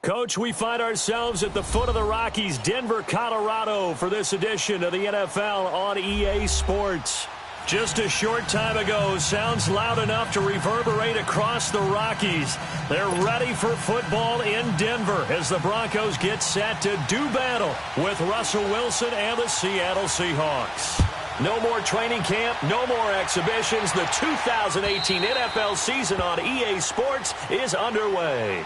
Coach, we find ourselves at the foot of the Rockies, Denver, Colorado, for this edition of the NFL on EA Sports. Just a short time ago, sounds loud enough to reverberate across the Rockies. They're ready for football in Denver as the Broncos get set to do battle with Russell Wilson and the Seattle Seahawks. No more training camp, no more exhibitions. The 2018 NFL season on EA Sports is underway.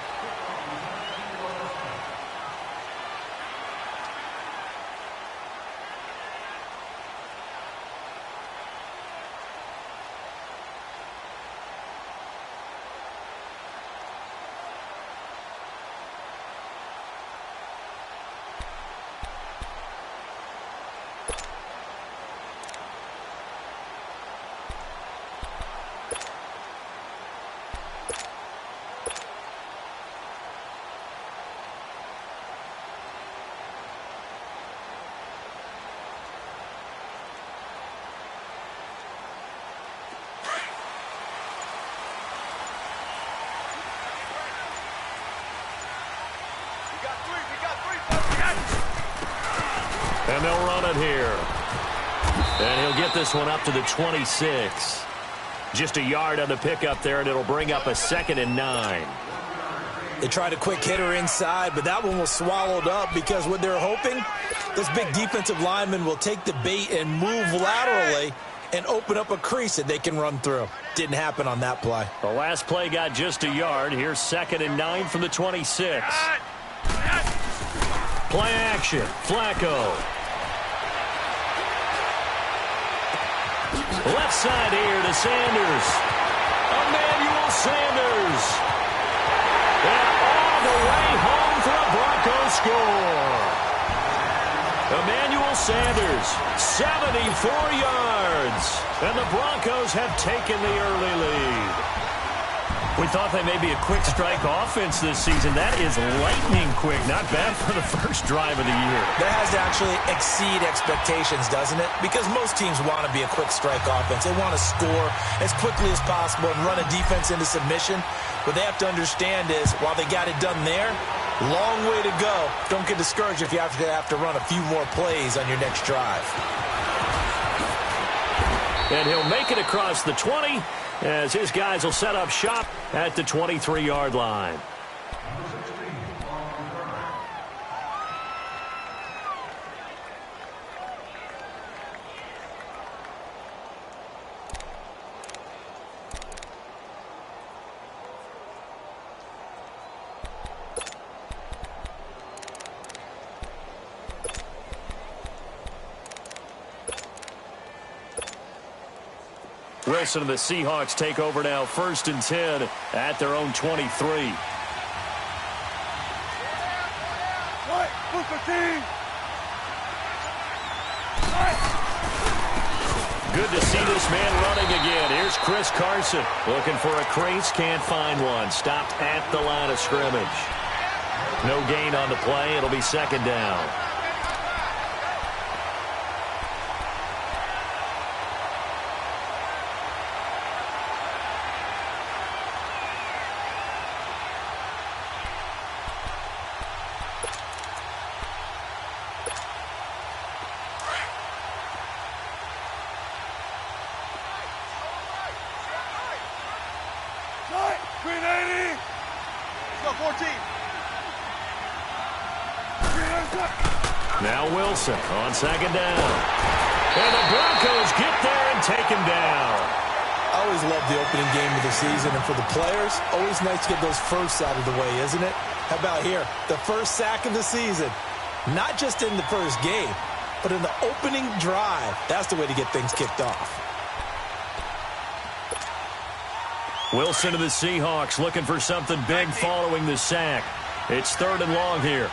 And they'll run it here. And he'll get this one up to the 26. Just a yard on the pickup there, and it'll bring up a 2nd and 9. They tried a quick hitter inside, but that one was swallowed up because what they're hoping, this big defensive lineman will take the bait and move laterally and open up a crease that they can run through. Didn't happen on that play. The last play got just a yard. Here's 2nd and 9 from the 26. Play action. Flacco. Left side here to Sanders. Emmanuel Sanders. And all the way home for a Broncos score. Emmanuel Sanders, 74 yards. And the Broncos have taken the early lead. We thought they may be a quick strike offense this season. That is lightning quick. Not bad for the first drive of the year. That has to actually exceed expectations, doesn't it? Because most teams want to be a quick strike offense. They want to score as quickly as possible and run a defense into submission. What they have to understand is, while they got it done there, long way to go. Don't get discouraged if you have to run a few more plays on your next drive. And he'll make it across the 20 as his guys will set up shop at the 23-yard line. Wilson and the Seahawks take over now, 1st and 10 at their own 23. Good to see this man running again. Here's Chris Carson looking for a crease, can't find one. Stopped at the line of scrimmage. No gain on the play. It'll be 2nd down. Now Wilson on 2nd down. And the Broncos get there and take him down. I always love the opening game of the season, and for the players, always nice to get those firsts out of the way, isn't it? How about here? The first sack of the season. Not just in the first game, but in the opening drive. That's the way to get things kicked off. Wilson to the Seahawks looking for something big following the sack. It's 3rd and long here.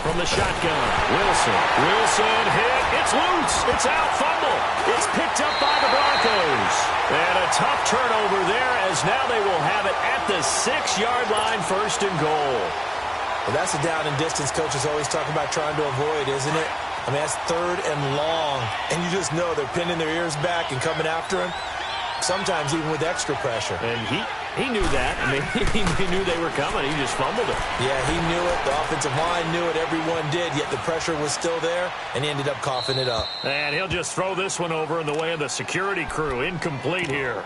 From the shotgun, Wilson hit. It's loose. It's out. Fumble. It's picked up by the Broncos. And a tough turnover there as now they will have it at the 6-yard line, 1st and goal. Well, that's a down and distance coaches always talk about trying to avoid, isn't it? I mean, that's 3rd and long, and you just know they're pinning their ears back and coming after him, sometimes even with extra pressure. And he knew that. I mean, he knew they were coming. He just fumbled it. Yeah, he knew it. The offensive line knew it. Everyone did, yet the pressure was still there, and he ended up coughing it up. And he'll just throw this one over in the way of the security crew. Incomplete here.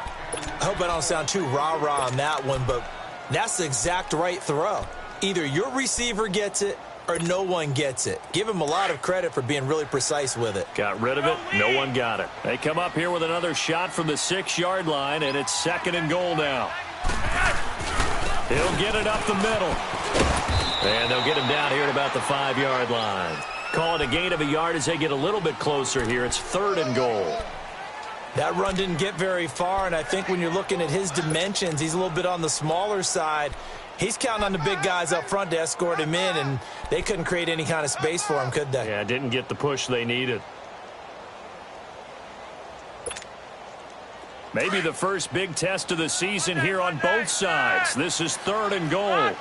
I hope I don't sound too rah-rah on that one, but that's the exact right throw. Either your receiver gets it or no one gets it. Give him a lot of credit for being really precise with it. Got rid of it. No one got it. They come up here with another shot from the 6-yard line, and it's 2nd and goal now. He'll get it up the middle. And they'll get him down here at about the 5-yard line. Call it a gain of a yard as they get a little bit closer here. It's 3rd and goal. That run didn't get very far, and I think when you're looking at his dimensions, he's a little bit on the smaller side. He's counting on the big guys up front to escort him in, and they couldn't create any kind of space for him, could they? Yeah, didn't get the push they needed. Maybe the first big test of the season here on both sides. This is 3rd and goal.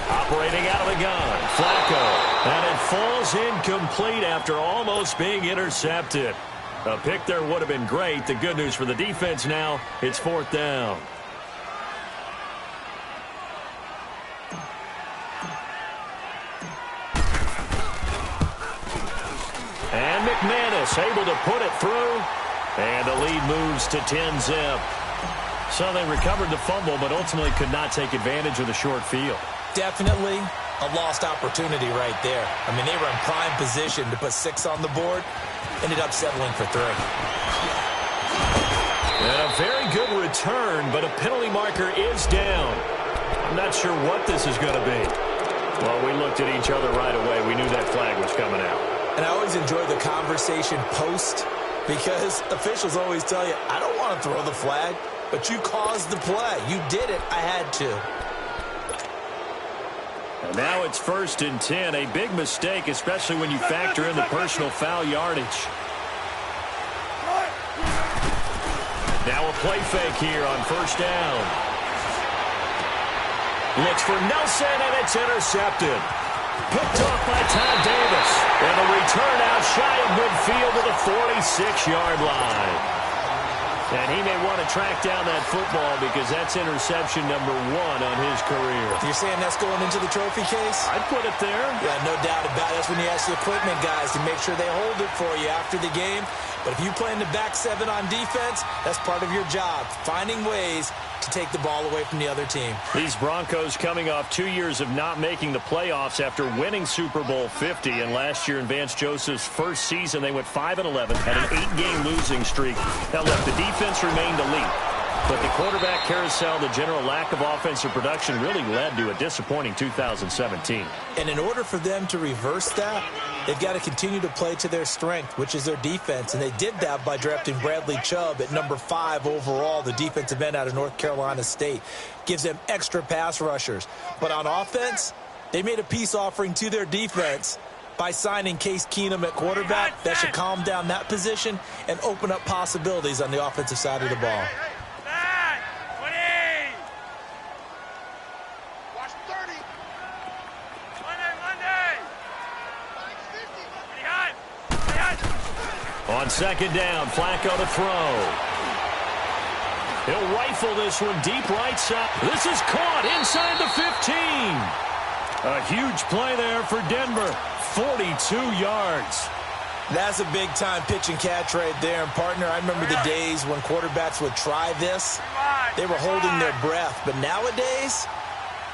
Operating out of the gun, Flacco. And it falls incomplete after almost being intercepted. A pick there would have been great. The good news for the defense now, it's 4th down. And McManus able to put it through. And the lead moves to 10-zip. So they recovered the fumble, but ultimately could not take advantage of the short field. Definitely a lost opportunity right there. I mean, they were in prime position to put 6 on the board. Ended up settling for 3. And a very good return, but a penalty marker is down. I'm not sure what this is going to be. Well, we looked at each other right away. We knew that flag was coming out. And I always enjoy the conversation post because officials always tell you, I don't want to throw the flag, but you caused the play. You did it. I had to. And now it's 1st and 10. A big mistake, especially when you factor in the personal foul yardage. Now a play fake here on 1st down. Looks for Nelson, and it's intercepted. Picked off by Todd Davis. And a return out shy of midfield to the 46-yard line. And he may want to track down that football because that's interception number 1 on his career. You're saying that's going into the trophy case? I'd put it there. Yeah, no doubt about it. That's when you ask the equipment guys to make sure they hold it for you after the game. But if you play in the back 7 on defense, that's part of your job, finding ways to take the ball away from the other team. These Broncos coming off 2 years of not making the playoffs after winning Super Bowl 50. And last year in Vance Joseph's first season, they went 5-11, had an 8-game losing streak. Now, look, the defense remained elite. But the quarterback carousel, the general lack of offensive production really led to a disappointing 2017. And in order for them to reverse that, they've got to continue to play to their strength, which is their defense. And they did that by drafting Bradley Chubb at number 5 overall, the defensive end out of North Carolina State. Gives them extra pass rushers. But on offense, they made a peace offering to their defense by signing Case Keenum at quarterback. That should calm down that position and open up possibilities on the offensive side of the ball. On 2nd down, Flacco to throw. He'll rifle this one deep right side. This is caught inside the 15. A huge play there for Denver. 42 yards. That's a big-time pitch and catch right there. And, partner, I remember the days when quarterbacks would try this. They were holding their breath. But nowadays,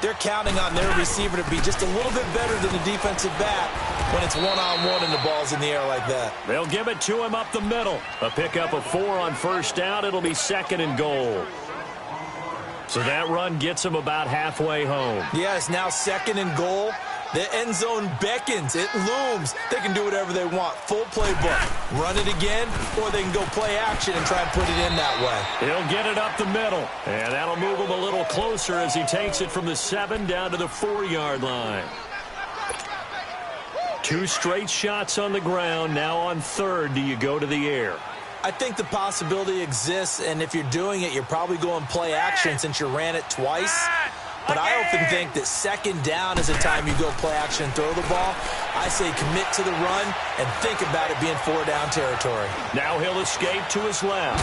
they're counting on their receiver to be just a little bit better than the defensive back when it's one-on-one and the ball's in the air like that. They'll give it to him up the middle. A pickup of 4 on 1st down. It'll be 2nd and goal. So that run gets him about halfway home. Yeah, it's now 2nd and goal. The end zone beckons. It looms. They can do whatever they want. Full playbook. Run it again, or they can go play action and try and put it in that way. He'll get it up the middle. And that'll move him a little closer as he takes it from the 7 down to the 4-yard line. 2 straight shots on the ground. Now on 3rd, do you go to the air? I think the possibility exists, and if you're doing it, you're probably going play action since you ran it twice. But I often think that second down is a time you go play action and throw the ball. I say commit to the run and think about it being 4-down territory. Now he'll escape to his left.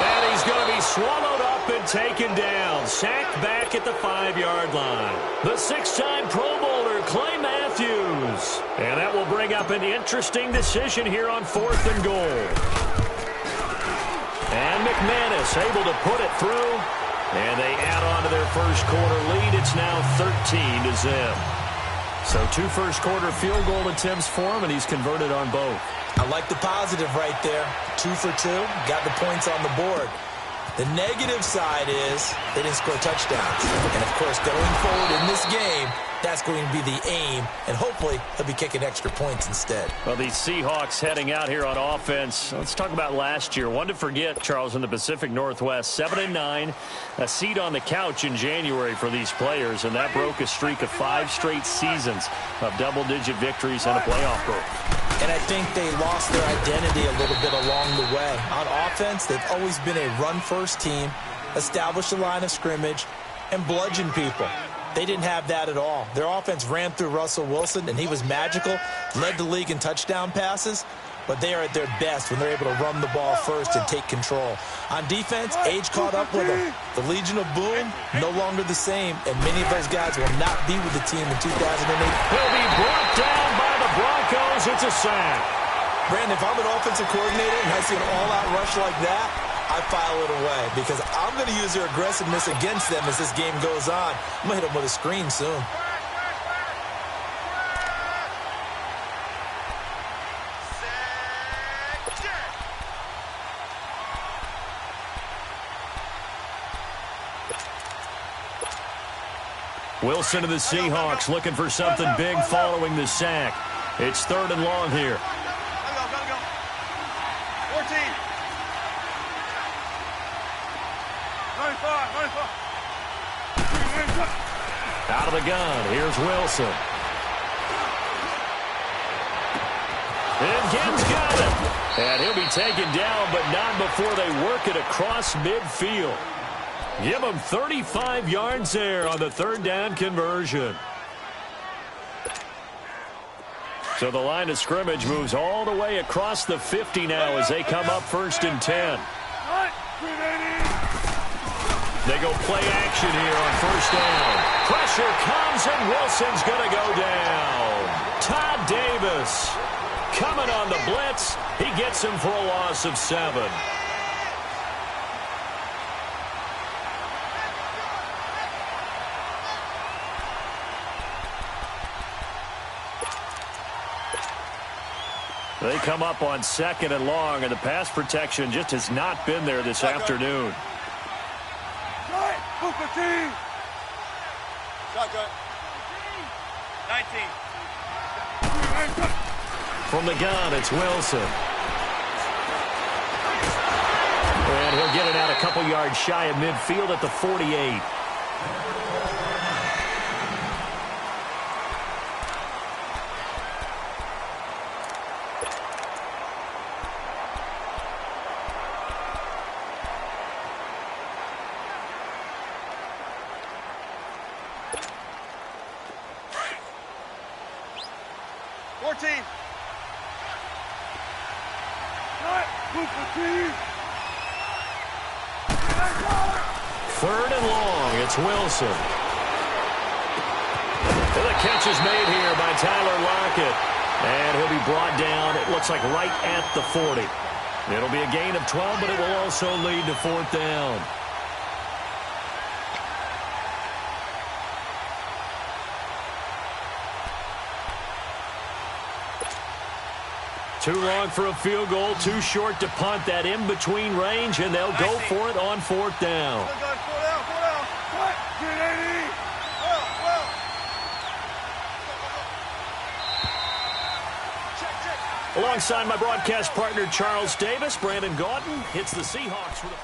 And he's going to be swallowed up and taken down. Sacked back at the 5-yard line. The 6-time Pro Bowler, Clay Matthews. And that will bring up an interesting decision here on 4th and goal. And McManus able to put it through. And they add on to their first quarter lead. It's now 13-0. So 2 first-quarter field goal attempts for him, and he's converted on both. I like the positive right there. 2 for 2. Got the points on the board. The negative side is they didn't score touchdowns. And, of course, going forward in this game, that's going to be the aim. And hopefully he'll be kicking extra points instead. Well, these Seahawks heading out here on offense. Let's talk about last year. One to forget, Charles, in the Pacific Northwest. 7-9, a seat on the couch in January for these players. And that broke a streak of 5 straight seasons of double-digit victories and a playoff berth. And I think they lost their identity a little bit along the way. On offense, they've always been a run-first team, established a line of scrimmage, and bludgeon people. They didn't have that at all. Their offense ran through Russell Wilson, and he was magical, led the league in touchdown passes, but they are at their best when they're able to run the ball first and take control. On defense, age caught up with them. The Legion of Boom, no longer the same, and many of those guys will not be with the team in 2008. He'll be brought down by the Broncos. It's a sack. Brandon, if I'm an offensive coordinator and I see an all-out rush like that, I file it away because I'm going to use their aggressiveness against them as this game goes on. I'm going to hit them with a screen soon. Wilson of the Seahawks looking for something big following the sack. It's 3rd and long here. Gotta go. 14. 95. Out of the gun, here's Wilson. And Gibbs got it. And he'll be taken down, but not before they work it across midfield. Give him 35 yards there on the 3rd down conversion. So the line of scrimmage moves all the way across the 50 now as they come up 1st and 10. They go play action here on 1st down. Pressure comes and Wilson's going to go down. Todd Davis coming on the blitz. He gets him for a loss of 7. They come up on 2nd and long, and the pass protection just has not been there this afternoon. Shotgun. 19. From the gun, it's Wilson. And he'll get it out a couple yards shy of midfield at the 48. Wilson. And the catch is made here by Tyler Lockett. And he'll be brought down, it looks like right at the 40. It'll be a gain of 12, but it will also lead to 4th down. Too long for a field goal, too short to punt. That in-between range, and they'll go for it on 4th down. Alongside my broadcast partner, Charles Davis, Brandon Gaudin hits the Seahawks with a...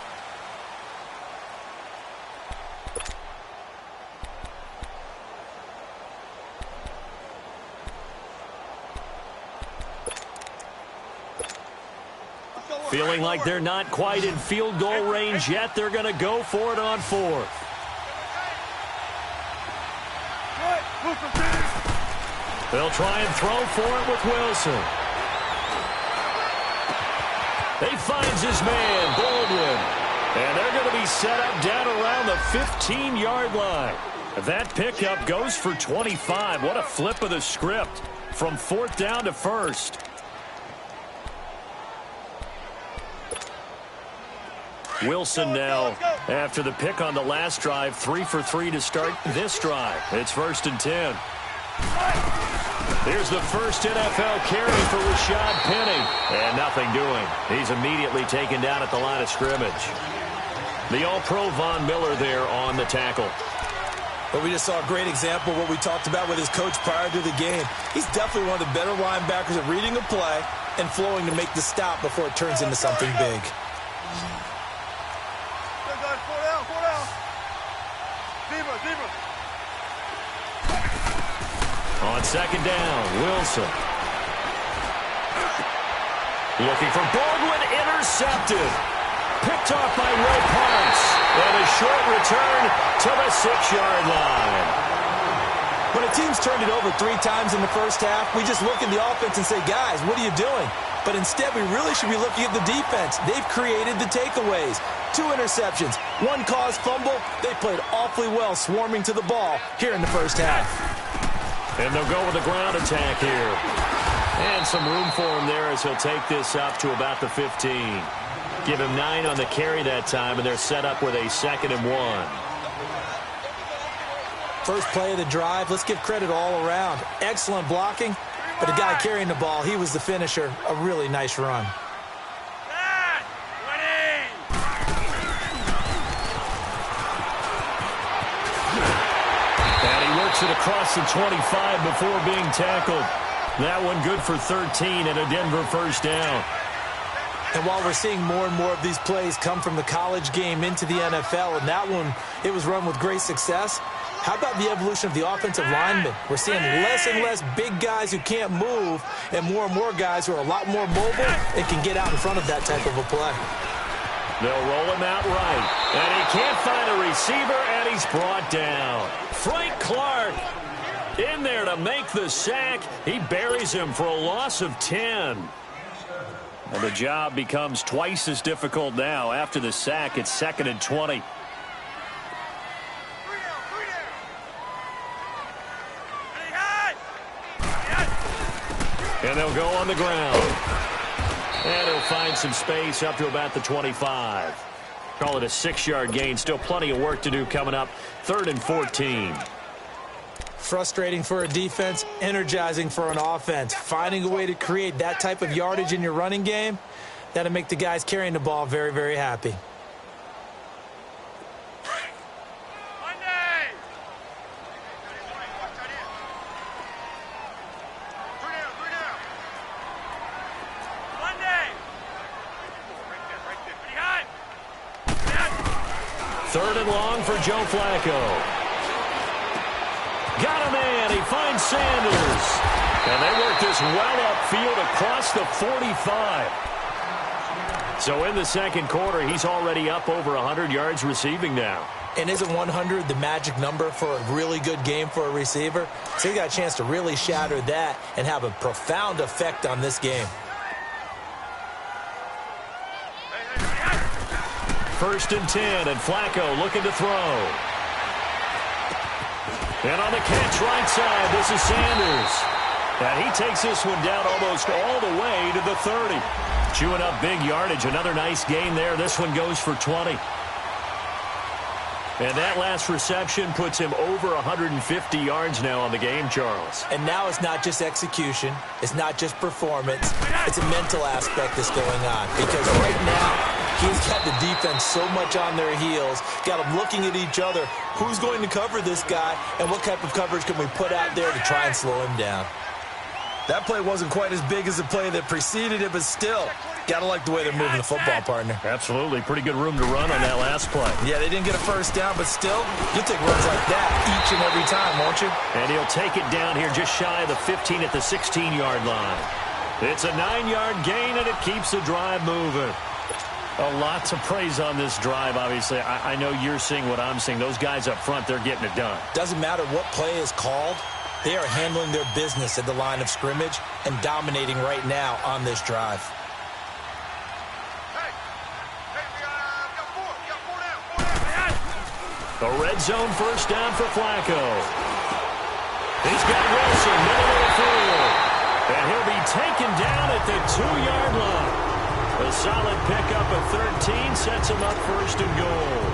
Feeling like they're not quite in field goal range yet. They're going to go for it on 4th. They'll try and throw for it with Wilson. He finds his man, Baldwin. And they're going to be set up down around the 15-yard line. That pickup goes for 25. What a flip of the script from 4th down to 1st. Wilson now, after the pick on the last drive, 3 for 3 to start this drive. It's 1st and 10. Here's the first NFL carry for Rashad Penny. And nothing doing. He's immediately taken down at the line of scrimmage. The All-Pro Von Miller there on the tackle. But we just saw a great example of what we talked about with his coach prior to the game. He's definitely one of the better linebackers at reading a play and flowing to make the stop before it turns into something big. On 2nd down, Wilson. Looking for Baldwin, intercepted. Picked off by Will Parks. And a short return to the 6-yard line. When a team's turned it over 3 times in the first half, we just look at the offense and say, guys, what are you doing? But instead, we really should be looking at the defense. They've created the takeaways. 2 interceptions, 1 caused fumble. They played awfully well swarming to the ball here in the first half. And they'll go with a ground attack here. And some room for him there as he'll take this up to about the 15. Give him 9 on the carry that time, and they're set up with a 2nd and 1. First play of the drive, let's give credit all around. Excellent blocking, but the guy carrying the ball, he was the finisher. A really nice run. And he works it across the 25 before being tackled. That one good for 13 and a Denver first down. And while we're seeing more and more of these plays come from the college game into the NFL, and that one, it was run with great success, how about the evolution of the offensive linemen? We're seeing less and less big guys who can't move and more guys who are a lot more mobile and can get out in front of that type of a play. They'll roll him out right. And he can't find a receiver, and he's brought down. Frank Clark in there to make the sack. He buries him for a loss of 10. And the job becomes twice as difficult now. After the sack, it's 2nd and 20. And they'll go on the ground. And he'll find some space up to about the 25. Call it a 6-yard gain. Still plenty of work to do coming up. 3rd and 14. Frustrating for a defense, energizing for an offense. Finding a way to create that type of yardage in your running game, that'll make the guys carrying the ball very, very happy. Third and long for Joe Flacco. Got a man. He finds Sanders. And they work this well upfield across the 45. So in the second quarter, he's already up over 100 yards receiving now. And isn't 100 the magic number for a really good game for a receiver? So he got a chance to really shatter that and have a profound effect on this game. 1st and 10, and Flacco looking to throw. And on the catch right side, this is Sanders. And he takes this one down almost all the way to the 30. Chewing up big yardage. Another nice gain there. This one goes for 20. And that last reception puts him over 150 yards now on the game, Charles. And now it's not just execution. It's not just performance. It's a mental aspect that's going on. Because right now, he's got the defense so much on their heels, got them looking at each other. Who's going to cover this guy, and what type of coverage can we put out there to try and slow him down? That play wasn't quite as big as the play that preceded it, but still, gotta like the way they're moving the football, partner. Absolutely. Pretty good room to run on that last play. Yeah, they didn't get a first down, but still, you'll take runs like that each and every time, won't you? And he'll take it down here just shy of the 15 at the 16-yard line. It's a 9-yard gain, and it keeps the drive moving. A lot to praise on this drive, obviously. I know you're seeing what I'm seeing. Those guys up front, they're getting it done. Doesn't matter what play is called. They are handling their business at the line of scrimmage and dominating right now on this drive. A red zone first down for Flacco. He's got Wilson, middle of the field. And he'll be taken down at the 2-yard line. A solid pickup of 13 sets him up first and goal.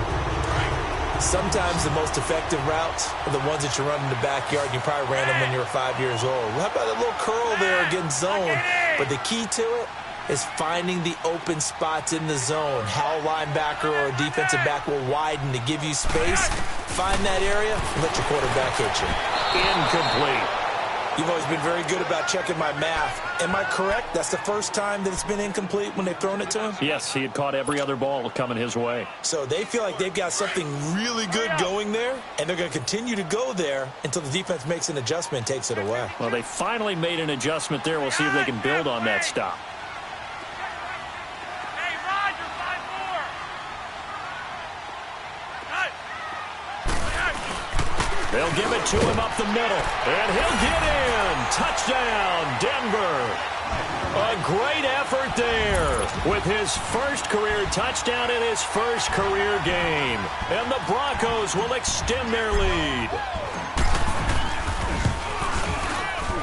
Sometimes the most effective routes are the ones that you run in the backyard. You probably ran them when you were 5 years old. How about a little curl there against zone? But the key to it is finding the open spots in the zone. How a linebacker or a defensive back will widen to give you space. Find that area and let your quarterback hit you. Incomplete. You've always been very good about checking my math. Am I correct? That's the first time that it's been incomplete when they've thrown it to him? Yes, he had caught every other ball coming his way. So they feel like they've got something really good going there, and they're going to continue to go there until the defense makes an adjustment and takes it away. Well, they finally made an adjustment there. We'll see if they can build on that stop. They'll give it to him up the middle, and he'll get in. Touchdown, Denver. A great effort there with his first career touchdown in his first career game. And the Broncos will extend their lead.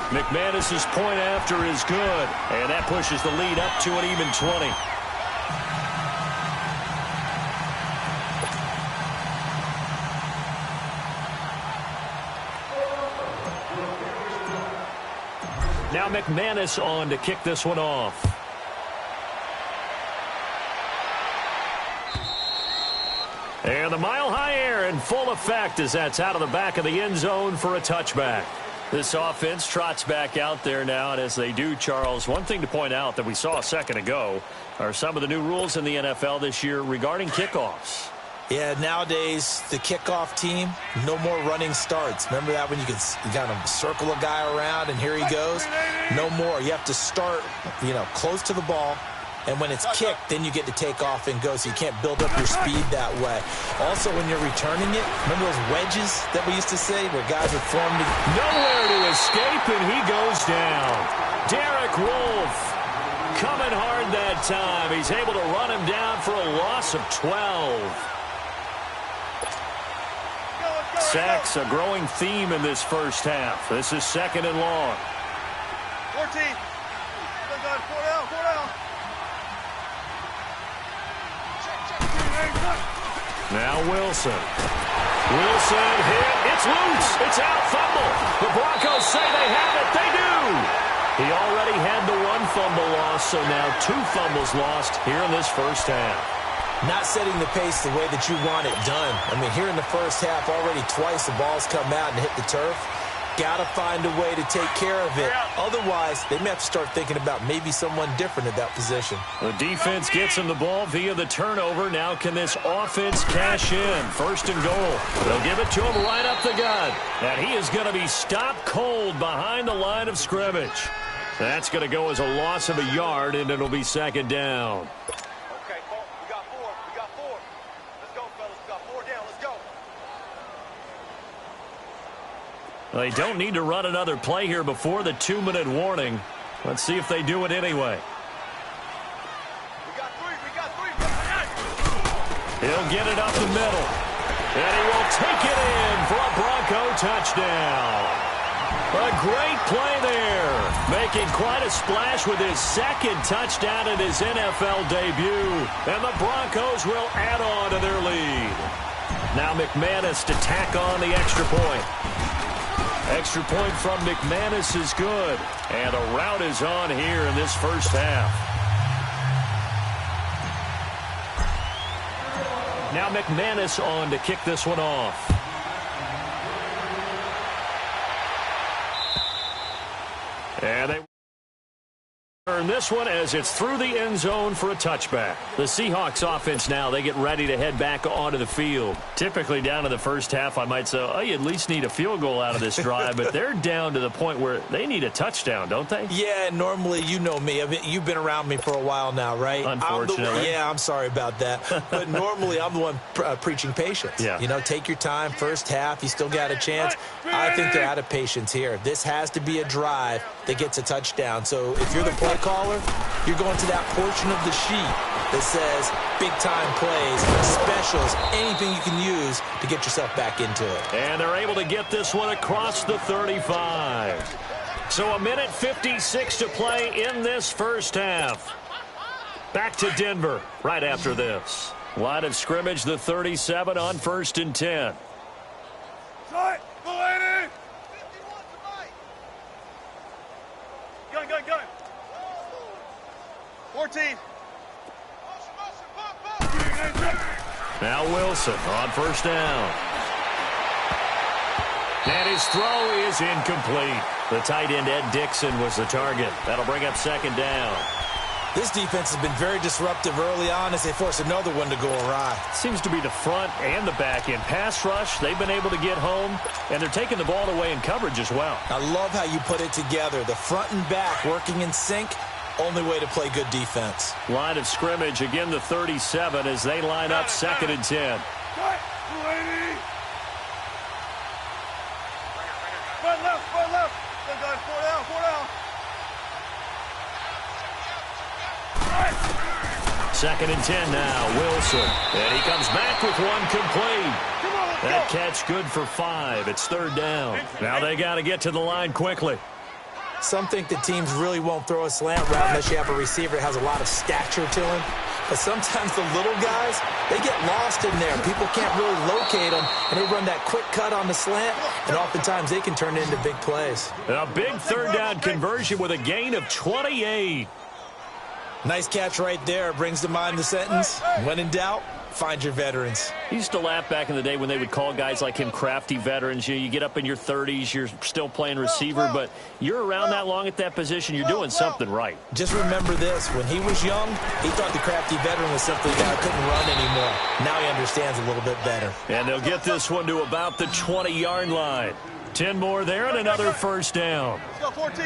McManus's point after is good, and that pushes the lead up to an even 20. Now McManus on to kick this one off. And the mile-high air in full effect as that's out of the back of the end zone for a touchback. This offense trots back out there now, and as they do, Charles, one thing to point out that we saw a second ago are some of the new rules in the NFL this year regarding kickoffs. Yeah, nowadays, the kickoff team, no more running starts. Remember that when you could kind of circle a guy around and here he goes? No more. You have to start, close to the ball. And when it's kicked, then you get to take off and go, so you can't build up your speed that way. Also, when you're returning it, remember those wedges that we used to say where guys would form to... Nowhere to escape, and he goes down. Derek Wolfe coming hard that time. He's able to run him down for a loss of 12. Sacks, a growing theme in this first half. This is second and long. 14. 4 down. Now Wilson. Wilson hit. It's loose. It's out. Fumble. The Broncos say they have it. They do. He already had the one fumble loss, so now 2 fumbles lost here in this first half. Not setting the pace the way that you want it done. I mean, here in the first half, already twice the ball's come out and hit the turf. Got to find a way to take care of it. Otherwise, they may have to start thinking about maybe someone different at that position. The defense gets him the ball via the turnover. Now can this offense cash in? First and goal. They'll give it to him right up the gut. And he is going to be stopped cold behind the line of scrimmage. That's going to go as a loss of a yard, and it'll be second down. They don't need to run another play here before the 2-minute warning. Let's see if they do it anyway. He'll get it up the middle. And he will take it in for a Bronco touchdown. A great play there. Making quite a splash with his second touchdown in his NFL debut. And the Broncos will add on to their lead. Now McManus to tack on the extra point. Extra point from McManus is good. And a rout is on here in this first half. Now McManus on to kick this one off. And they Earn this one as it's through the end zone for a touchback. The Seahawks offense now, they get ready to head back onto the field. Typically down to the first half, I might say, oh, you at least need a field goal out of this drive, but they're down to the point where they need a touchdown, don't they? Yeah, normally, you know me. I mean, you've been around me for a while now, right? Unfortunately. I'm sorry about that. But normally, I'm the one preaching patience. Yeah. You know, take your time. First half, you still got a chance. I think they're out of patience here. This has to be a drive that gets a touchdown. So if you're the play caller, you're going to that portion of the sheet that says big-time plays, specials, anything you can use to get yourself back into it. And they're able to get this one across the 35. So a minute 56 to play in this first half. Back to Denver right after this. Line of scrimmage, the 37 on 1st and 10. Shot! Mulaney! Gun! 14. Now Wilson on 1st down. And his throw is incomplete. The tight end, Ed Dickson, was the target. That'll bring up 2nd down. This defense has been very disruptive early on as they force another one to go awry. Seems to be the front and the back end. Pass rush, they've been able to get home, and they're taking the ball away in coverage as well. I love how you put it together. The front and back working in sync, only way to play good defense. Line of scrimmage, again the 37 as they line up 2nd and 10. Right left. Good guys, 4 down. 2nd and 10 now, Wilson. And he comes back with one complete. That catch good for 5. It's 3rd down. Now they got to get to the line quickly. Some think that teams really won't throw a slant route unless you have a receiver that has a lot of stature to him. But sometimes the little guys, they get lost in there. People can't really locate them, and they run that quick cut on the slant, and oftentimes they can turn it into big plays. A big 3rd down conversion with a gain of 28. Nice catch right there. Brings to mind the sentence, when in doubt, find your veterans. He used to laugh back in the day when they would call guys like him crafty veterans. You get up in your 30s, you're still playing receiver, but you're around that long at that position, you're doing something right. Just remember this. When he was young, he thought the crafty veteran was simply a guy who couldn't run anymore. Now he understands a little bit better. And they'll get this one to about the 20-yard line. 10 more there and another 1st down. Let's go, 14.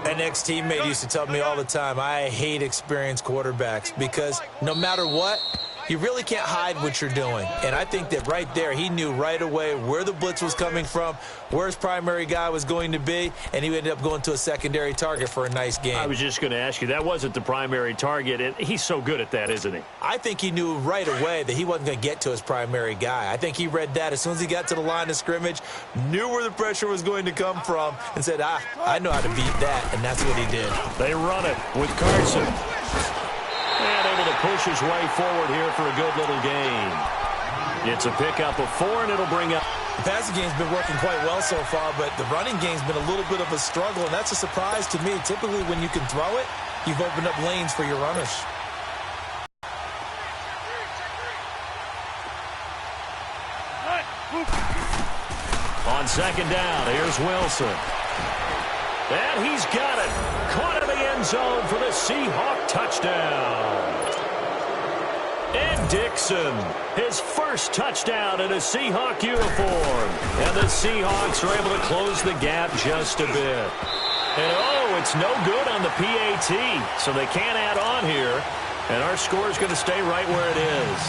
An ex-teammate used to tell me all the time, I hate experienced quarterbacks because no matter what, you really can't hide what you're doing. And I think that right there, he knew right away where the blitz was coming from, where his primary guy was going to be, and he ended up going to a secondary target for a nice game. I was just going to ask you, that wasn't the primary target, and he's so good at that, isn't he? I think he knew right away that he wasn't going to get to his primary guy. I think he read that as soon as he got to the line of scrimmage, knew where the pressure was going to come from, and said, I know how to beat that, and that's what he did. They run it with Carson. And able to push his way forward here for a good little gain. It's a pickup of 4, and it'll bring up. The passing game's been working quite well so far, but the running game's been a little bit of a struggle, and that's a surprise to me. Typically, when you can throw it, you've opened up lanes for your runners. On 2nd down, here's Wilson. And he's got it. Caught in the end zone for the Seahawk touchdown. Ed Dickson, his first touchdown in a Seahawk uniform. And the Seahawks are able to close the gap just a bit. And, it's no good on the PAT, so they can't add on here. And our score is going to stay right where it is.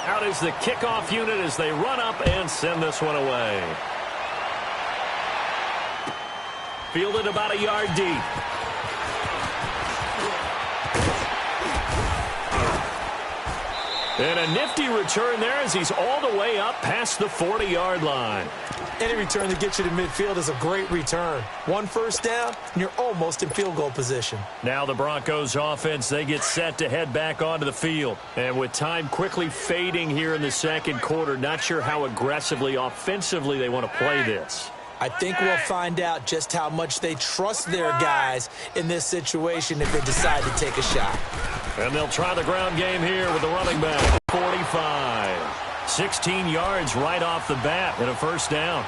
Out is the kickoff unit as they run up and send this one away. Fielded about a yard deep. And a nifty return there as he's all the way up past the 40-yard line. Any return that gets you to midfield is a great return. 1 first down, and you're almost in field goal position. Now the Broncos offense, they get set to head back onto the field. And with time quickly fading here in the second quarter, not sure how aggressively, offensively they want to play this. I think we'll find out just how much they trust their guys in this situation if they decide to take a shot. And they'll try the ground game here with the running back. 45. 16 yards right off the bat and a first down.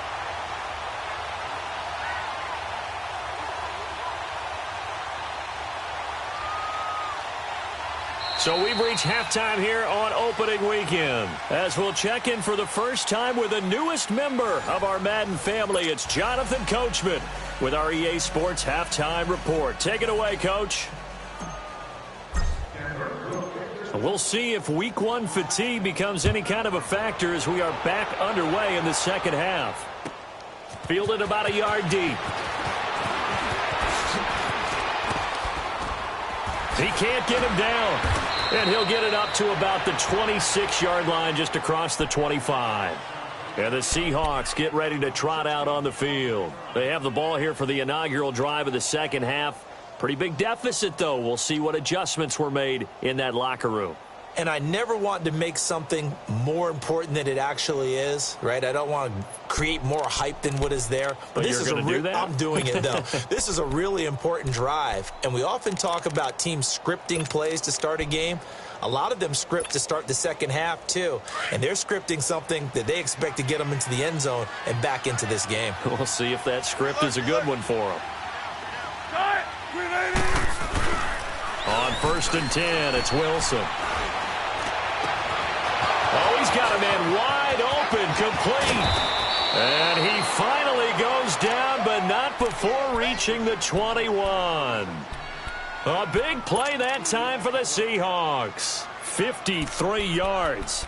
So we've reached halftime here on opening weekend. As we'll check in for the first time with the newest member of our Madden family, it's Jonathan Coachman with our EA Sports Halftime Report. Take it away, Coach. We'll see if Week 1 fatigue becomes any kind of a factor as we are back underway in the second half. Fielded about a yard deep. He can't get him down. And he'll get it up to about the 26-yard line just across the 25. And the Seahawks get ready to trot out on the field. They have the ball here for the inaugural drive of the second half. Pretty big deficit, though. We'll see what adjustments were made in that locker room. And I never want to make something more important than it actually is, right? I don't want to create more hype than what is there. But this is do that? I'm doing it, though. This is a really important drive. And we often talk about teams scripting plays to start a game. A lot of them script to start the second half, too. And they're scripting something that they expect to get them into the end zone and back into this game. We'll see if that script is a good one for them. On 1st and 10, it's Wilson. Oh, he's got a man wide open, complete. And he finally goes down, but not before reaching the 21. A big play that time for the Seahawks. 53 yards.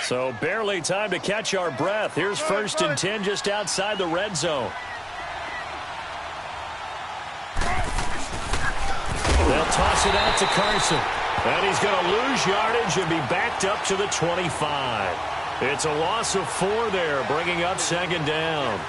So barely time to catch our breath. Here's 1st and 10 just outside the red zone. They'll toss it out to Carson. And he's going to lose yardage and be backed up to the 25. It's a loss of 4 there, bringing up 2nd down.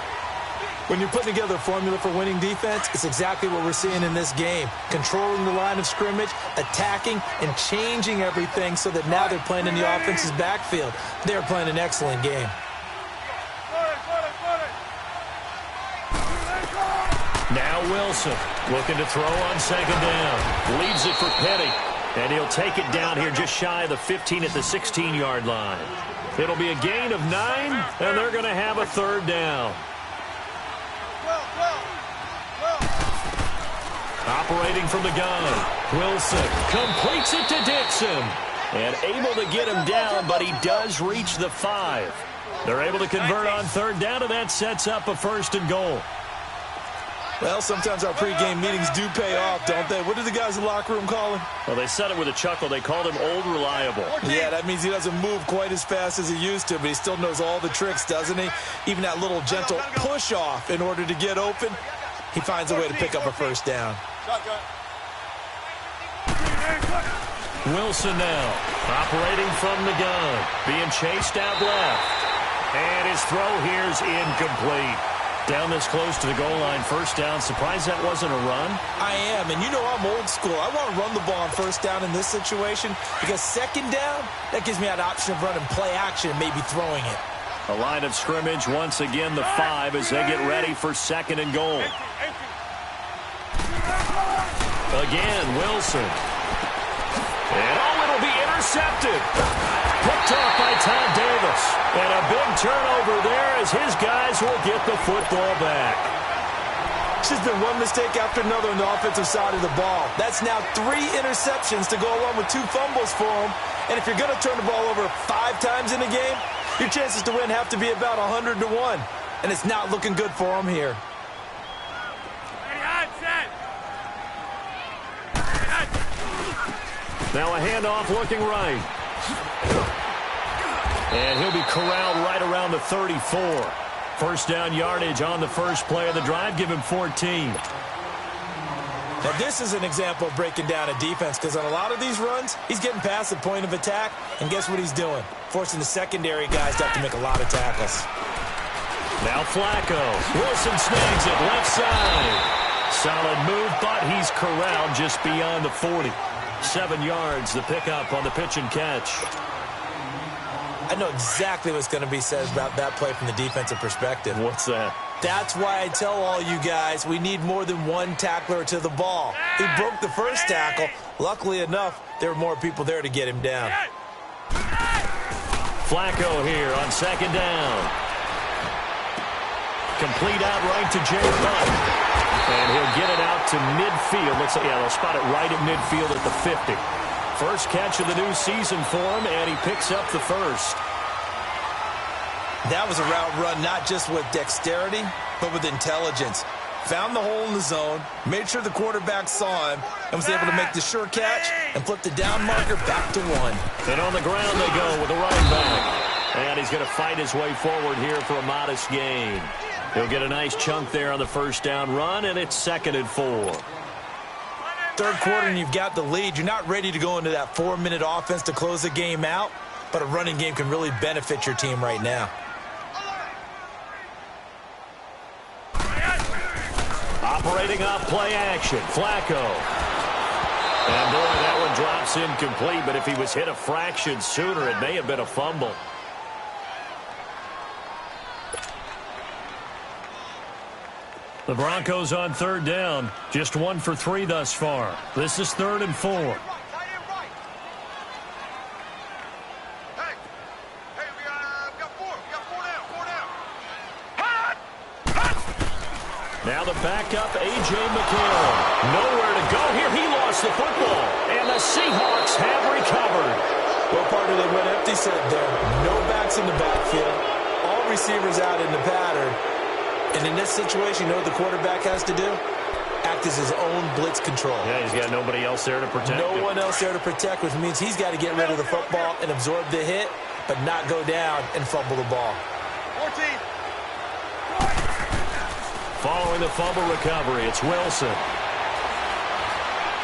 When you're putting together a formula for winning defense, it's exactly what we're seeing in this game. Controlling the line of scrimmage, attacking, and changing everything so that now they're playing in the offense's backfield. They're playing an excellent game. Now Wilson looking to throw on 2nd down. Leaves it for Petty. And he'll take it down here just shy of the 15 at the 16-yard line. It'll be a gain of 9, and they're going to have a 3rd down. Operating from the gun. Wilson completes it to Dixon. And able to get him down, but he does reach the 5. They're able to convert on 3rd down, and that sets up a 1st and goal. Well, sometimes our pregame meetings do pay off, don't they? What do the guys in the locker room call him? Well, they said it with a chuckle. They called him Old Reliable. Yeah, that means he doesn't move quite as fast as he used to, but he still knows all the tricks, doesn't he? Even that little gentle push-off in order to get open, he finds a way to pick up a 1st down. Wilson now, operating from the gun, being chased out left. And his throw here is incomplete. Down this close to the goal line, 1st down. Surprised that wasn't a run? I am, and you know I'm old school. I want to run the ball on 1st down in this situation because 2nd down, that gives me that option of running play action and maybe throwing it. A line of scrimmage, once again the 5 as they get ready for 2nd and goal. Again, Wilson. And it'll be intercepted. Picked off by Todd Davis. And a big turnover there as his guys will get the football back. It's just been one mistake after another on the offensive side of the ball. That's now 3 interceptions to go along with 2 fumbles for him. And if you're going to turn the ball over 5 times in a game, your chances to win have to be about 100 to 1. And it's not looking good for him here. Now a handoff looking right. And he'll be corralled right around the 34. 1st down yardage on the first play of the drive. Give him 14. Now this is an example of breaking down a defense because on a lot of these runs, he's getting past the point of attack. And guess what he's doing? Forcing the secondary guys to have to make a lot of tackles. Now Flacco. Wilson snags it left side. Solid move, but he's corralled just beyond the 40. 7 yards, the pickup on the pitch and catch. I know exactly what's going to be said about that play from the defensive perspective. What's that? That's why I tell all you guys we need more than one tackler to the ball. He broke the first tackle. Luckily enough, there were more people there to get him down. Flacco here on second down. Complete out right to Jay Butt. And he'll get it out to midfield. Looks like, they'll spot it right at midfield at the 50. First catch of the new season for him, and he picks up the first. That was a route run not just with dexterity, but with intelligence. Found the hole in the zone, made sure the quarterback saw him, and was able to make the sure catch and flip the down marker back to 1. And on the ground they go with the running back. And he's going to fight his way forward here for a modest gain. He'll get a nice chunk there on the first down run, and it's 2nd and 4. Third quarter and you've got the lead. You're not ready to go into that 4-minute offense to close the game out, but a running game can really benefit your team right now. Operating off play action, Flacco. And boy, that one drops incomplete, but if he was hit a fraction sooner, it may have been a fumble. The Broncos on third down. Just 1 for 3 thus far. This is 3rd and 4. Now the backup, A.J. McCarron. Nowhere to go here. He lost the football. And the Seahawks have recovered. Well, partner, they went empty set there. No backs in the backfield. All receivers out in the pattern. And in this situation, you know what the quarterback has to do? Act as his own blitz control. Yeah, he's got nobody else there to protect No him. one else there to protect, which means he's got to get rid of the football and absorb the hit, but not go down and fumble the ball. 14. Following the fumble recovery, it's Wilson.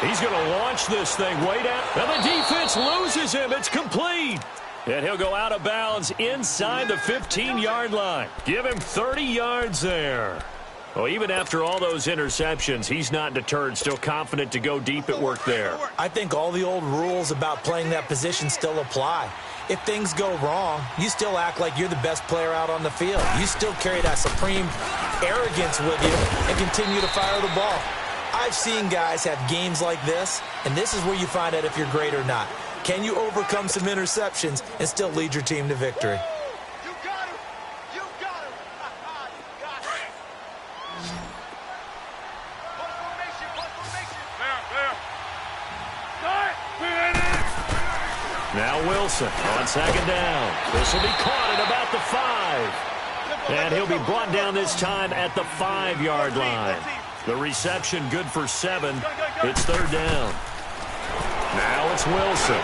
He's going to launch this thing way down. And the defense loses him. It's complete. And he'll go out of bounds inside the 15-yard line. Give him 30 yards there. Well, even after all those interceptions, he's not deterred, still confident to go deep at work there. I think all the old rules about playing that position still apply. If things go wrong, you still act like you're the best player out on the field. You still carry that supreme arrogance with you and continue to fire the ball. I've seen guys have games like this, and this is where you find out if you're great or not. Can you overcome some interceptions and still lead your team to victory? You got him. You got him. You got him. Punt formation. Punt formation. There. Now Wilson on second down. This will be caught at about the 5. And he'll be brought down this time at the 5-yard line. The reception good for 7. It's third down. Now it's Wilson.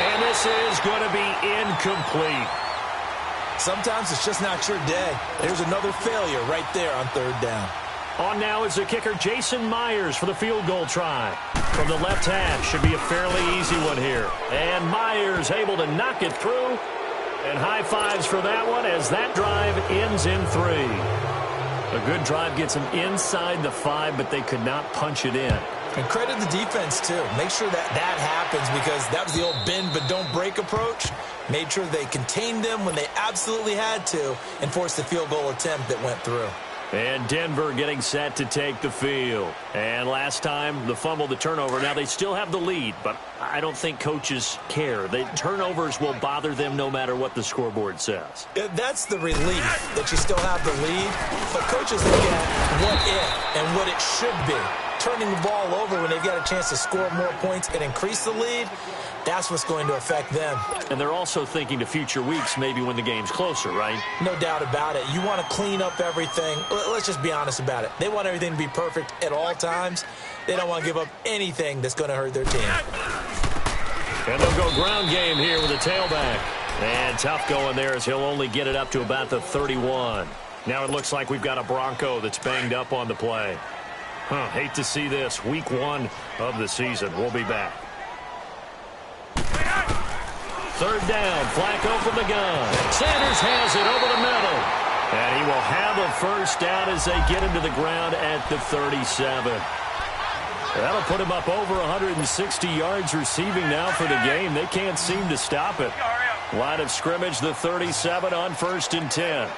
And this is going to be incomplete. Sometimes it's just not your day. There's another failure right there on third down. On now is the kicker, Jason Myers, for the field goal try. From the left half, should be a fairly easy one here. And Myers able to knock it through. And high fives for that one as that drive ends in 3. A good drive gets them inside the 5, but they could not punch it in. And credit the defense, too. Make sure that happens because that was the old bend but don't break approach. Made sure they contained them when they absolutely had to and forced the field goal attempt that went through. And Denver getting set to take the field. And last time, the fumble, the turnover. Now, they still have the lead, but I don't think coaches care. The turnovers will bother them no matter what the scoreboard says. That's the relief that you still have the lead. But coaches look at what if and what it should be. Turning the ball over when they've got a chance to score more points and increase the lead, that's what's going to affect them. And they're also thinking to future weeks, maybe when the game's closer, right? No doubt about it. You want to clean up everything. Let's just be honest about it. They want everything to be perfect at all times. They don't want to give up anything that's going to hurt their team. And they'll go ground game here with a tailback. And tough going there as he'll only get it up to about the 31. Now it looks like we've got a Bronco that's banged up on the play. Hate to see this. Week 1 of the season. We'll be back. Third down. Flacco from the gun. Sanders has it over the middle. And he will have a first down as they get him to the ground at the 37. That'll put him up over 160 yards receiving now for the game. They can't seem to stop it. Line of scrimmage, the 37 on 1st and 10.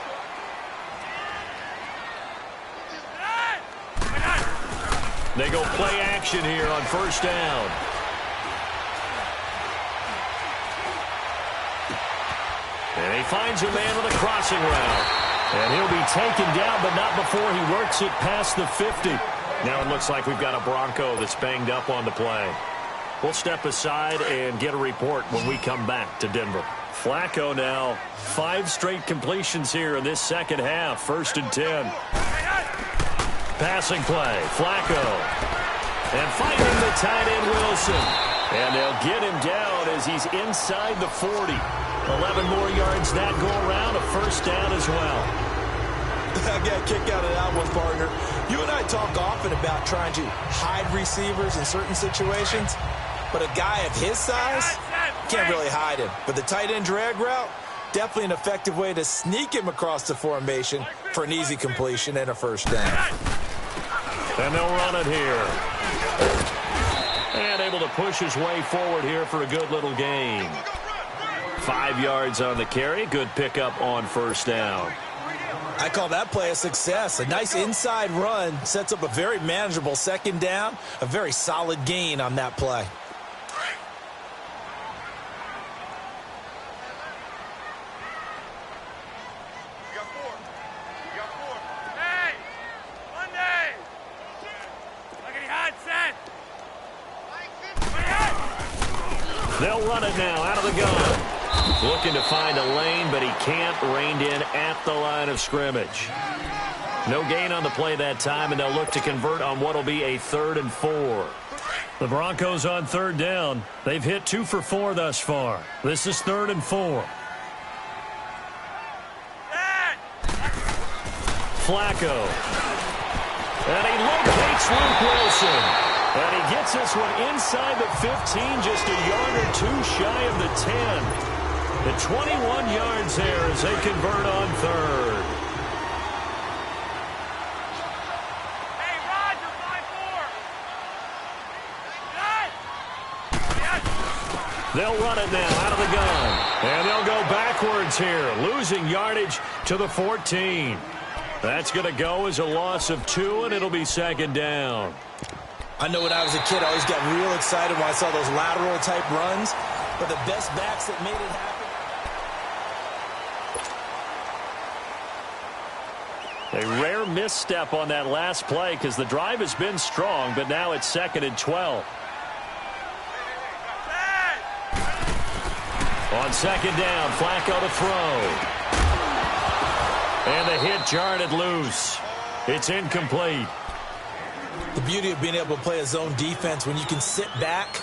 They go play action here on first down. And he finds a man with a crossing route. And he'll be taken down, but not before he works it past the 50. Now it looks like we've got a Bronco that's banged up on the play. We'll step aside and get a report when we come back to Denver. Flacco now, 5 straight completions here in this second half. 1st and 10. Passing play, Flacco. And finding the tight end, Wilson. And they'll get him down as he's inside the 40. 11 more yards that go around, a first down as well. I got a kick out of that one, partner. You and I talk often about trying to hide receivers in certain situations, but a guy of his size can't really hide him. But the tight end drag route, definitely an effective way to sneak him across the formation for an easy completion and a first down. And they'll run it here. And able to push his way forward here for a good little gain. 5 yards on the carry. Good pickup on first down. I call that play a success. A nice inside run sets up a very manageable second down. A very solid gain on that play. They'll run it now out of the gun. Looking to find a lane, but he can't. Reined in at the line of scrimmage. No gain on the play that time, and they'll look to convert on what will be a 3rd and 4. The Broncos on 3rd down. They've hit 2 for 4 thus far. This is 3rd and 4. Flacco. And he locates Luke Wilson. And he gets this one inside the 15, just a yard or 2 shy of the 10. The 21 yards there as they convert on 3rd. Hey, Roger, 5-4. They'll run it now out of the gun. And they'll go backwards here, losing yardage to the 14. That's going to go as a loss of 2, and it'll be 2nd down. I know when I was a kid, I always got real excited when I saw those lateral-type runs. But the best backs that made it happen. A rare misstep on that last play because the drive has been strong, but now it's 2nd and 12. On 2nd down, Flacco to throw. And the hit jarred it loose. It's incomplete. The beauty of being able to play a zone defense when you can sit back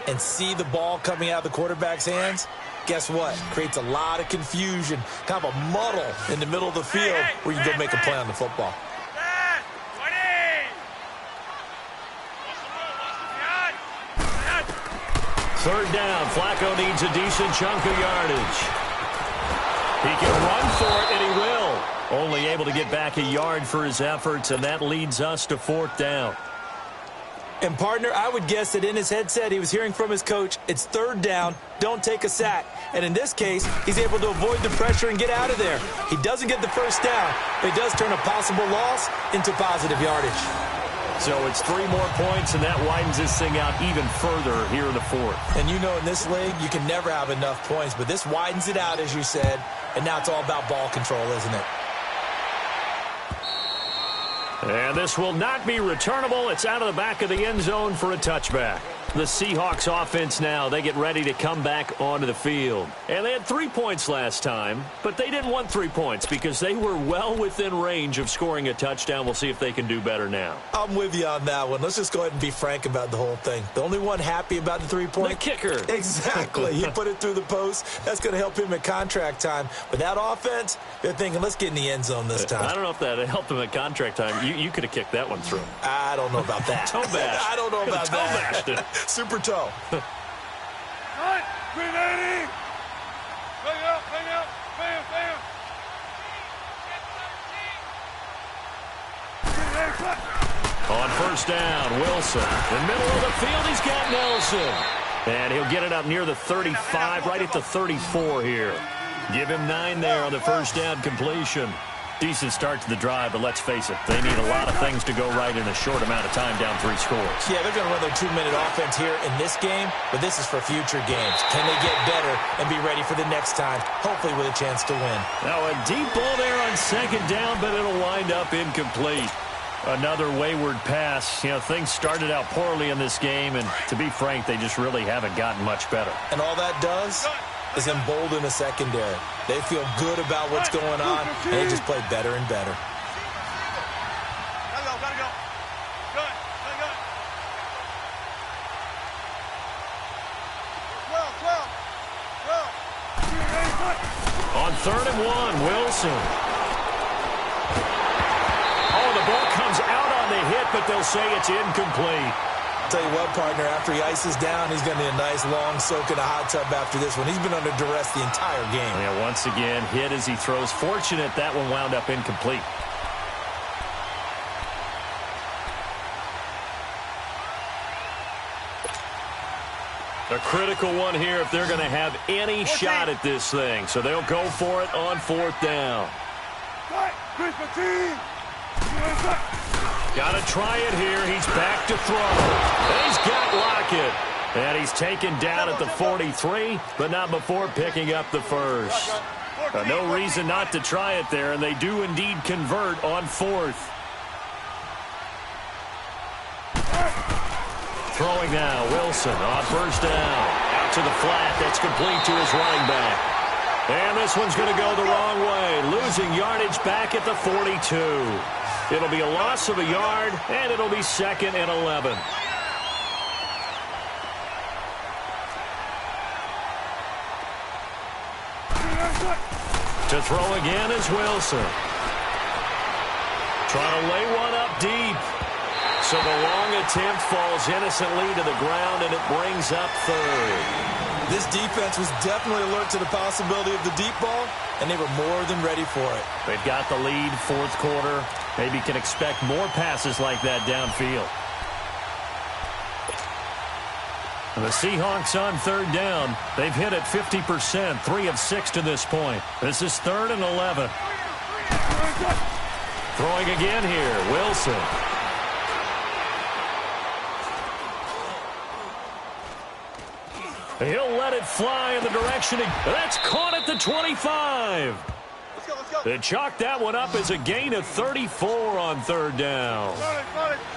and see the ball coming out of the quarterback's hands, guess what? Creates a lot of confusion, kind of a muddle in the middle of the field where you can go make a play on the football. Third down, Flacco needs a decent chunk of yardage. He can run for it, and he will. Only able to get back a yard for his efforts, and that leads us to 4th down. And, partner, I would guess that in his headset he was hearing from his coach, it's 3rd down, don't take a sack. And in this case, he's able to avoid the pressure and get out of there. He doesn't get the first down, but he does turn a possible loss into positive yardage. So it's 3 more points, and that widens this thing out even further here in the 4th. And you know in this league, you can never have enough points, but this widens it out, as you said, and now it's all about ball control, isn't it? And this will not be returnable. It's out of the back of the end zone for a touchback. The Seahawks offense now, they get ready to come back onto the field. And they had 3 points last time, but they didn't want 3 points because they were well within range of scoring a touchdown. We'll see if they can do better now. I'm with you on that one. Let's just go ahead and be frank about the whole thing. The only one happy about the 3-point? The kicker. Exactly. He put it through the post. That's going to help him at contract time. But that offense, they're thinking, let's get in the end zone this time. I don't know if that helped him at contract time. You could have kicked that one through. I don't know about that. Toe bash. I don't know about toe that. Bashed it. Super toe. Grenading! Bang out, bang out, bam, bam! On first down, Wilson. In the middle of the field, he's got Nelson. And he'll get it up near the 35, right at the 34 here. Give him 9 there on the first down completion. Decent start to the drive, but let's face it, they need a lot of things to go right in a short amount of time down 3 scores. Yeah, they're going to run their 2-minute offense here in this game, but this is for future games. Can they get better and be ready for the next time, hopefully with a chance to win? Now a deep ball there on 2nd down, but it'll wind up incomplete. Another wayward pass. You know, things started out poorly in this game, and to be frank, they just really haven't gotten much better. And all that does is embolden the secondary. They feel good about what's going on, and they just play better and better. Gotta go. Good. On 3rd and 1, Wilson. Oh, the ball comes out on the hit, but they'll say it's incomplete. Tell you what, partner, after he ices down, he's going to need a nice long soak in a hot tub after this one. He's been under duress the entire game. Yeah, once again, hit as he throws. Fortunate that one wound up incomplete. A critical one here if they're going to have any shot at this thing. So they'll go for it on 4th down. Got to try it here. He's back to throw. And he's got Lockett. And he's taken down at the 43, but not before picking up the first. No reason not to try it there, and they do indeed convert on 4th. Throwing now, Wilson on 1st down. Out to the flat. That's complete to his running back. And this one's going to go the wrong way. Losing yardage back at the 42. It'll be a loss of a yard, and it'll be 2nd and 11. To throw again is Wilson. Trying to lay one up deep. So the long attempt falls innocently to the ground, and it brings up 3rd. This defense was definitely alert to the possibility of the deep ball, and they were more than ready for it. They've got the lead, 4th quarter. Maybe can expect more passes like that downfield. The Seahawks on 3rd down. They've hit it 50%, 3 of 6 to this point. This is 3rd and 11. Throwing again here, Wilson. He'll let it fly in the direction. That's caught at the 25. They chalk that one up as a gain of 34 on 3rd down.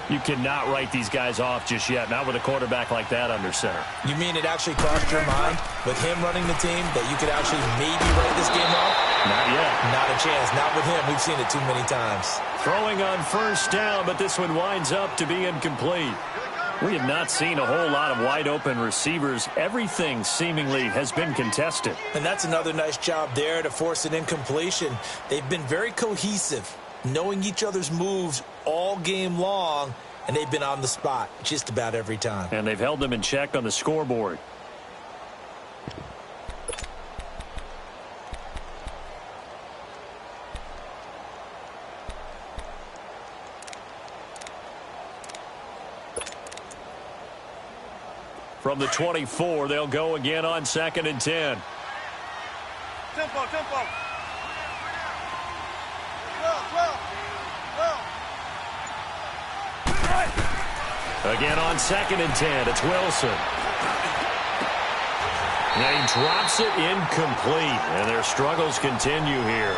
You cannot write these guys off just yet, not with a quarterback like that under center. You mean it actually crossed your mind with him running the team that you could actually maybe write this game off? Not yet. Not a chance. Not with him. We've seen it too many times. Throwing on 1st down, but this one winds up to be incomplete. We have not seen a whole lot of wide-open receivers. Everything seemingly has been contested. And that's another nice job there to force an incompletion. They've been very cohesive, knowing each other's moves all game long, and they've been on the spot just about every time. And they've held them in check on the scoreboard. From the 24, they'll go again on 2nd and 10. Tempo. Again on 2nd and 10, it's Wilson. Now he drops it incomplete, and their struggles continue here.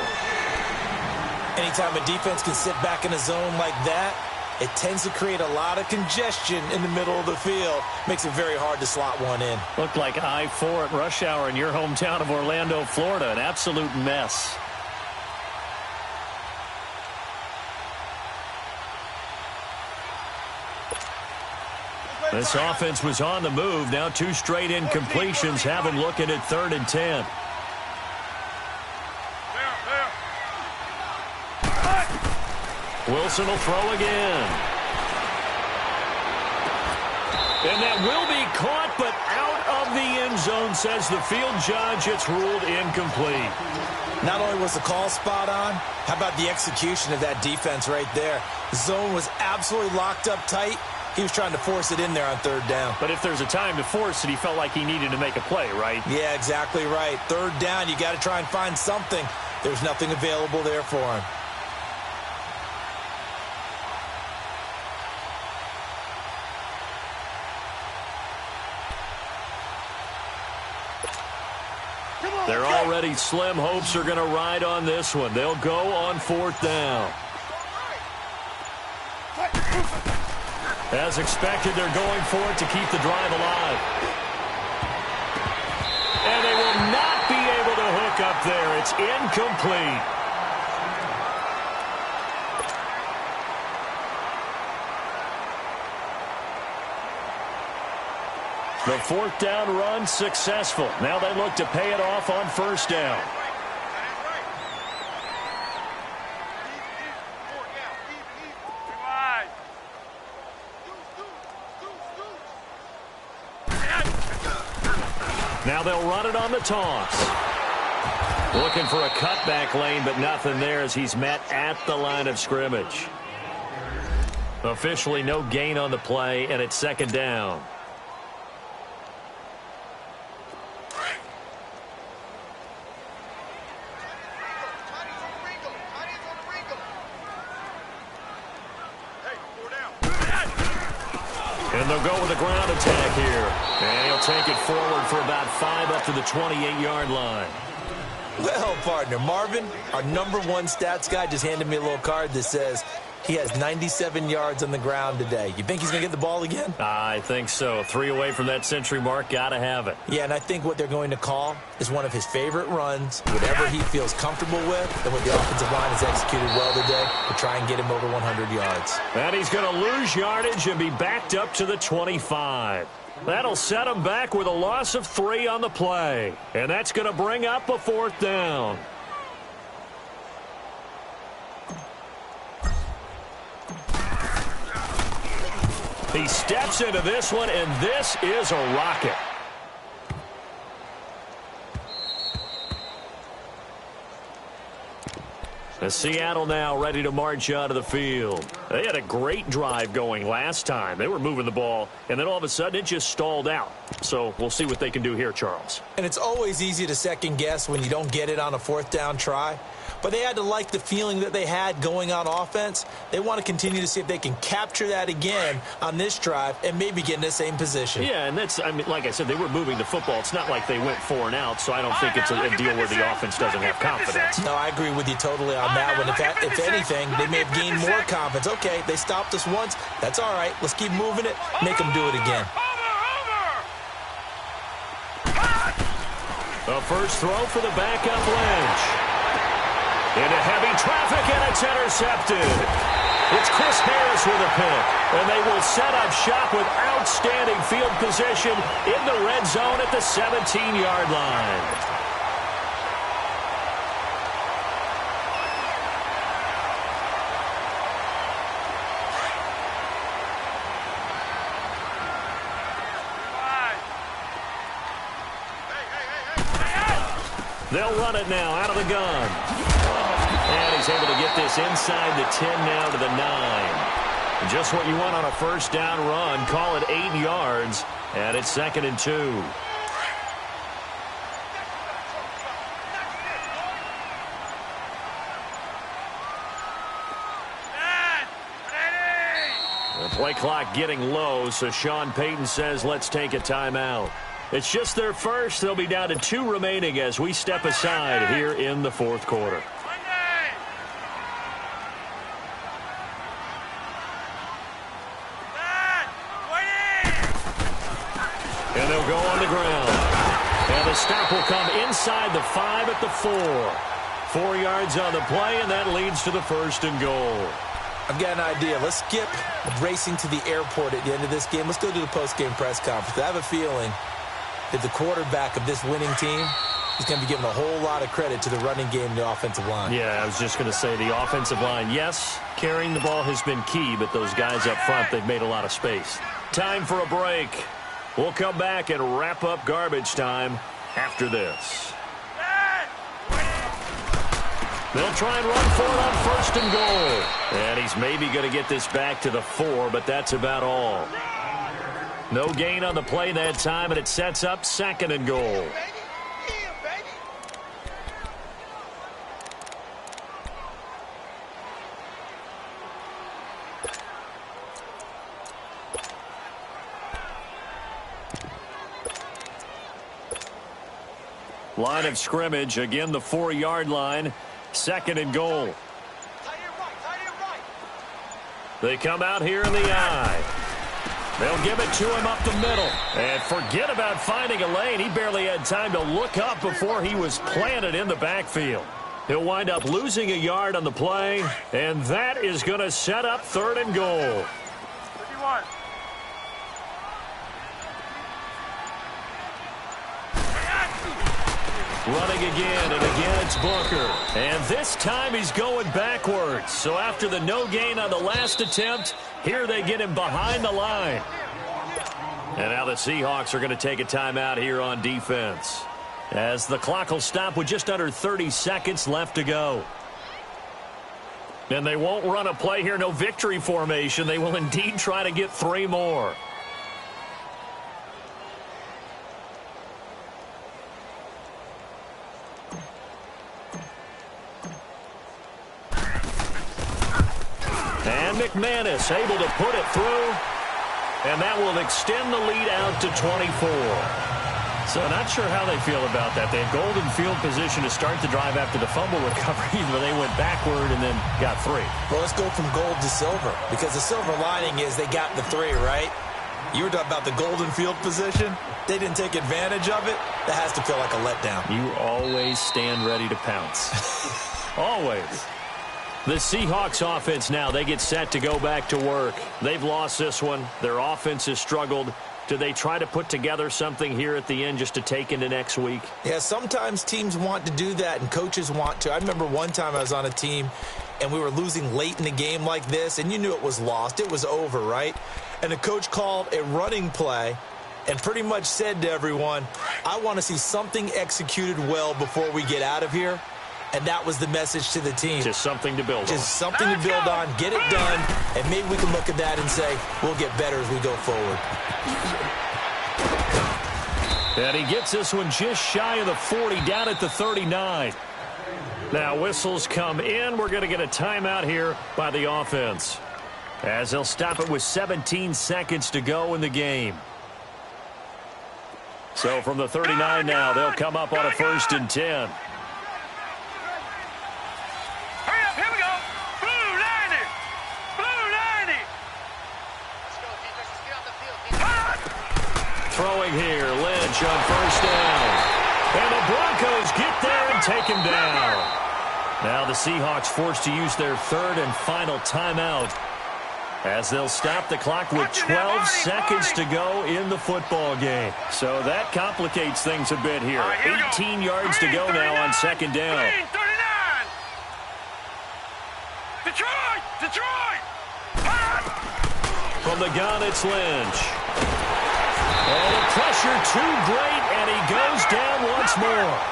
Anytime a defense can sit back in a zone like that, it tends to create a lot of congestion in the middle of the field. Makes it very hard to slot one in. Looked like I-4 at rush hour in your hometown of Orlando, Florida. An absolute mess. This offense was on the move. Now 2 straight incompletions have them looking at 3rd and 10. Wilson will throw again. And that will be caught, but out of the end zone, says the field judge. It's ruled incomplete. Not only was the call spot on, how about the execution of that defense right there? The zone was absolutely locked up tight. He was trying to force it in there on 3rd down. But if there's a time to force it, he felt like he needed to make a play, right? Yeah, exactly right. 3rd down, you got to try and find something. There's nothing available there for him. Their already slim hopes are going to ride on this one. They'll go on 4th down. As expected, they're going for it to keep the drive alive. And they will not be able to hook up there. It's incomplete. The 4th down run successful. Now they look to pay it off on 1st down. Now they'll run it on the toss. Looking for a cutback lane, but nothing there as he's met at the line of scrimmage. Officially no gain on the play, and it's 2nd down. And they'll go with a ground attack here. And he'll take it forward for about 5 up to the 28-yard line. Well, partner, Marvin, our #1 stats guy, just handed me a little card that says he has 97 yards on the ground today. You think he's going to get the ball again? I think so. 3 away from that century mark. Got to have it. Yeah, and I think what they're going to call is one of his favorite runs, whatever he feels comfortable with, and what the offensive line has executed well today to try and get him over 100 yards. And he's going to lose yardage and be backed up to the 25. That'll set him back with a loss of 3 on the play. And that's going to bring up a 4th down. He steps into this one, and this is a rocket. As Seattle now ready to march out of the field. They had a great drive going last time. They were moving the ball, and then all of a sudden it just stalled out. So we'll see what they can do here, Charles. And it's always easy to second guess when you don't get it on a 4th down try. But they had to like the feeling that they had going on offense. They want to continue to see if they can capture that again on this drive and maybe get in the same position. Yeah, and that's, I mean, like I said, they were moving the football. It's not like they went 4 and out, so I don't think it's a deal where the offense doesn't have confidence. No, I agree with you totally on that one. If anything, they may have gained more confidence. Okay, they stopped us once. That's all right. Let's keep moving it. Make them do it again. The first throw for the backup Lynch. Into heavy traffic, and it's intercepted. It's Chris Harris with a pick, and they will set up shop with outstanding field position in the red zone at the 17-yard line. They'll run it now out of the gun. And he's able to get this inside the 10 now to the 9. Just what you want on a first down run. Call it 8 yards, and it's 2nd and 2. The play clock getting low, so Sean Payton says let's take a timeout. It's just their first. They'll be down to 2 remaining as we step aside here in the 4th quarter. And they'll go on the ground. And the stop will come inside the 5 at the 4. 4 yards on the play, and that leads to the 1st and goal. I've got an idea. Let's skip racing to the airport at the end of this game. Let's go to the post-game press conference. I have a feeling that the quarterback of this winning team is going to be given a whole lot of credit to the running game and the offensive line. Yeah, I was just going to say the offensive line, yes, carrying the ball has been key, but those guys up front, they've made a lot of space. Time for a break. We'll come back and wrap up garbage time after this. They'll try and run for it on 1st and goal. And he's maybe going to get this back to the 4, but that's about all. No gain on the play that time, and it sets up 2nd and goal. Line of scrimmage, again the 4-yard line. 2nd and goal. Tight end right. They come out here in the eye. They'll give it to him up the middle. And forget about finding a lane. He barely had time to look up before he was planted in the backfield. He'll wind up losing a yard on the play, and that is going to set up 3rd and goal. 51. Running again, and again it's Booker. And this time he's going backwards. So after the no gain on the last attempt, here they get him behind the line. And now the Seahawks are going to take a timeout here on defense, as the clock will stop with just under 30 seconds left to go. And they won't run a play here, no victory formation. They will indeed try to get 3 more. And McManus able to put it through, and that will extend the lead out to 24. So not sure how they feel about that. They had golden field position to start the drive after the fumble recovery, but they went backward and then got 3. Well, let's go from gold to silver, because the silver lining is they got the 3, right? You were talking about the golden field position. They didn't take advantage of it. That has to feel like a letdown. You always stand ready to pounce. Always. The Seahawks offense now, they get set to go back to work. They've lost this one. Their offense has struggled. Do they try to put together something here at the end just to take into next week? Yeah, sometimes teams want to do that and coaches want to. I remember one time I was on a team and we were losing late in the game like this, and you knew it was lost. It was over, right? And the coach called a running play and pretty much said to everyone, I want to see something executed well before we get out of here. And that was the message to the team. Just something to build on. Just something to build on, get it done, and maybe we can look at that and say, we'll get better as we go forward. And he gets this one just shy of the 40, down at the 39. Now whistles come in. We're going to get a timeout here by the offense, as they'll stop it with 17 seconds to go in the game. So from the 39 now, they'll come up on a 1st and 10. Throwing here, Lynch on 1st down. And the Broncos get there and take him down. Now the Seahawks forced to use their 3rd and final timeout, as they'll stop the clock with 12 seconds to go in the football game. So that complicates things a bit here. 18 yards to go now on 2nd down. Detroit! From the gun, it's Lynch. And the pressure too great, and he goes down once more.